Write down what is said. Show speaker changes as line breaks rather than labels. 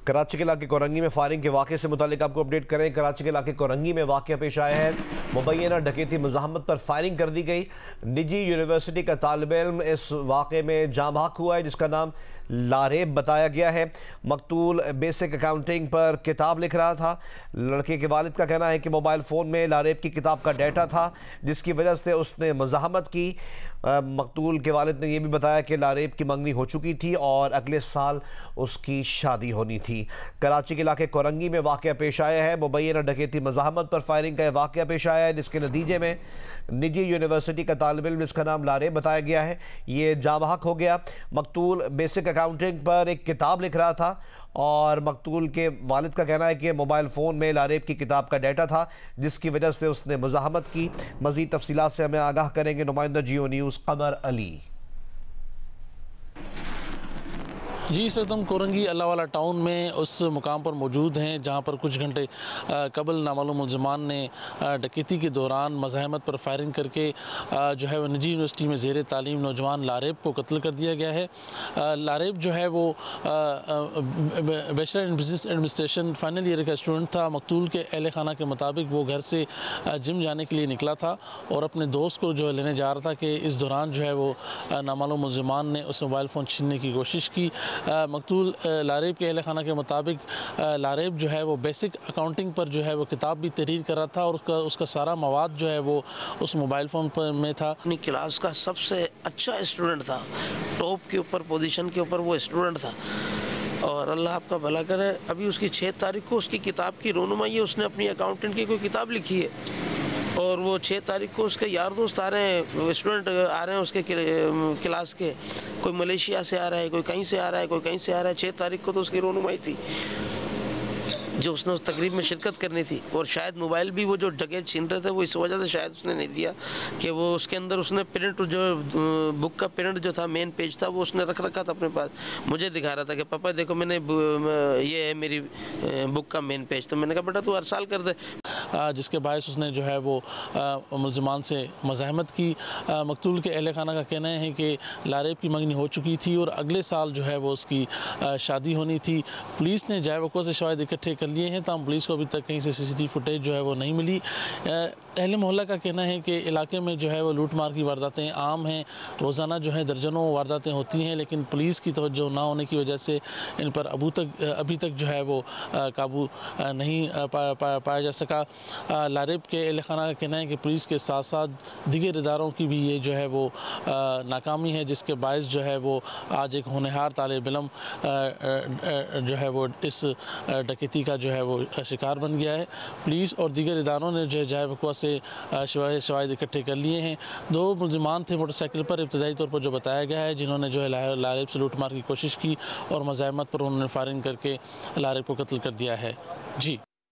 कराची के इलाके कोरंगी में फायरिंग के वाक़े से मुतालिक आपको अपडेट करें। कराची के इलाके कोरंगी में वाक़या पेश आया है। मुबैना डकैती मज़ाहमत पर फायरिंग कर दी गई। निजी यूनिवर्सिटी का तालिब इल्म इस वाक़े में जाँ बहक हुआ है, जिसका नाम लारेब बताया गया है। मकतूल बेसिक अकाउंटिंग पर किताब लिख रहा था। लड़के के वालिद का कहना है कि मोबाइल फ़ोन में लारेब की किताब का डाटा था, जिसकी वजह से उसने मज़ाहमत की। मकतूल के वालिद ने यह भी बताया कि लारेब की मंगनी हो चुकी थी और अगले साल उसकी शादी होनी थी। कराची के इलाके कोरंगी में वाक़या पेश आया है। मुबैना डकैती मज़ाहमत पर फायरिंग का वाक़या पेश आया है, जिसके नतीजे में निजी यूनिवर्सिटी का तालिब इल्म, जिसका नाम लारेब बताया गया है, ये जाँ बहक हो गया। मकतूल बेसिक अकाउंटिंग पर एक किताब लिख रहा था और मकतूल के वालिद का कहना है कि मोबाइल फ़ोन में लारेब की किताब का डाटा था, जिसकी वजह से उसने मुज़ाहमत की। मज़ीद तफसीलात से हमें आगाह करेंगे नुमाइंदा जियो न्यूज़ कमर अली।
जी, इस वक्त हम कोरंगी अल्लाहवाला टाउन में उस मुकाम पर मौजूद हैं जहां पर कुछ घंटे कबल नामालूम मुलज़मान ने डकैती के दौरान मज़ाहमत पर फायरिंग करके जो है वो निजी यूनिवर्सिटी में ज़ेर तालीम नौजवान लारेब को कत्ल कर दिया गया है। लारेब जो है वो bachelor in business administration final year का स्टूडेंट था। मकतूल के अहल खाना के मुताबिक वो घर से जिम जाने के लिए निकला था और अपने दोस्त को जो है लेने जा रहा था कि इस दौरान जो है वो नामालूम मुलज़मान ने उस मोबाइल फ़ोन छीनने की कोशिश की। मकतूल लारेब के अहल खाना के मुताबिक लारेब जो है वो बेसिक अकाउंटिंग पर जो है वो किताब भी तहरीर कर रहा था और उसका सारा मवाद जो है वो उस मोबाइल फ़ोन पर में था।
अपनी क्लास का सबसे अच्छा स्टूडेंट था, टॉप के ऊपर पोजीशन के ऊपर वो स्टूडेंट था और अल्लाह आपका भला करे। अभी उसकी 6 तारीख को उसकी किताब की रोनुमाई है, उसने अपनी अकाउंटेंट की कोई किताब लिखी है और वो 6 तारीख को उसके यार दोस्त आ रहे हैं, स्टूडेंट आ रहे हैं उसके क्लास के। कोई मलेशिया से आ रहा है, कोई कहीं से आ रहा है, कोई कहीं से आ रहा है। 6 तारीख को तो उसकी रोनुमाई थी जो उसने उस तकरीब में शिरकत करनी थी और शायद मोबाइल भी वो जो डकैत छीन रहे थे वो इस वजह से शायद उसने नहीं दिया कि वो उसके अंदर उसने प्रिंट जो बुक का प्रिंट जो था मेन पेज था वो उसने रख रखा था अपने पास। मुझे दिखा रहा था कि पापा देखो मैंने ये है मेरी बुक का मेन पेज। तो मैंने कहा बेटा तू हर साल कर दे,
जिसके बायस उसने जो है वो मुलज़मान से मज़ाहमत की। मकतूल के अहल खाना का कहना है कि लारेब की मंगनी हो चुकी थी और अगले साल जो है वो उसकी शादी होनी थी। पुलिस ने जाए वक़्त से शवाहिद इकट्ठे कर लिए हैं, तमाम पुलिस को अभी तक कहीं से CCTV फुटेज जो है वो नहीं मिली। अहले मोहल्ला का कहना है कि इलाके में जो है वो लूट मार की वारदातें आम हैं, रोज़ाना जो है दर्जनों वारदातें होती हैं, लेकिन पुलिस की तवज्जो ना होने की वजह से इन पर अभी तक जो है वो काबू नहीं पाया जा सका। लारेब के अहल खाना का कहना है कि पुलिस के साथ साथ दीगर इदारों की भी ये जो है वो नाकामी है, जिसके बायस जो है वो आज एक होनहार तालिब इल्म जो है वो इस डकैती का जो है वो शिकार बन गया है। पुलिस और दीगर इदारों ने जो है जाए वक़्त से शवाहिद इकट्ठे कर लिए हैं। 2 मुलज़मान थे मोटरसाइकिल पर, इब्तदाई तौर पर जो बताया गया है, जिन्होंने जो है लारेब से लूट मार की कोशिश की और मज़ाहमत पर उन्होंने फायरिंग करके लारेब को कत्ल कर दिया है। जी।